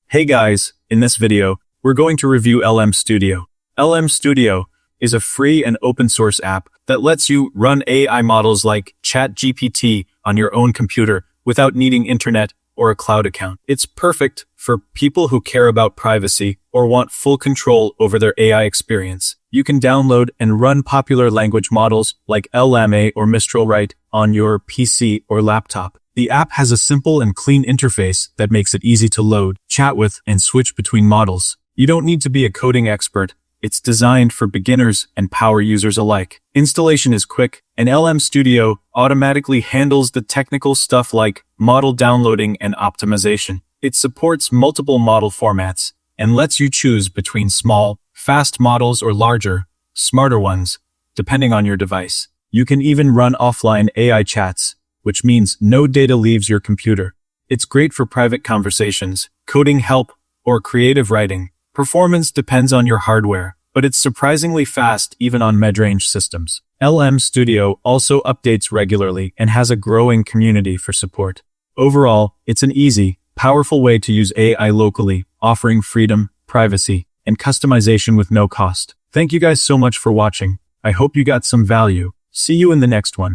Hey guys, in this video, we're going to review LM Studio. LM Studio is a free and open source app that lets you run AI models like ChatGPT on your own computer without needing internet or a cloud account. It's perfect for people who care about privacy or want full control over their AI experience. You can download and run popular language models like LMA or Mistral right on your PC or laptop. The app has a simple and clean interface that makes it easy to load, chat with, and switch between models. You don't need to be a coding expert. It's designed for beginners and power users alike. Installation is quick, and LM Studio automatically handles the technical stuff like model downloading and optimization. It supports multiple model formats and lets you choose between small, fast models or larger, smarter ones, depending on your device. You can even run offline AI chats, which means no data leaves your computer. It's great for private conversations, coding help, or creative writing. Performance depends on your hardware, but it's surprisingly fast even on mid-range systems. LM Studio also updates regularly and has a growing community for support. Overall, it's an easy, powerful way to use AI locally, offering freedom, privacy, and customization with no cost. Thank you guys so much for watching. I hope you got some value. See you in the next one.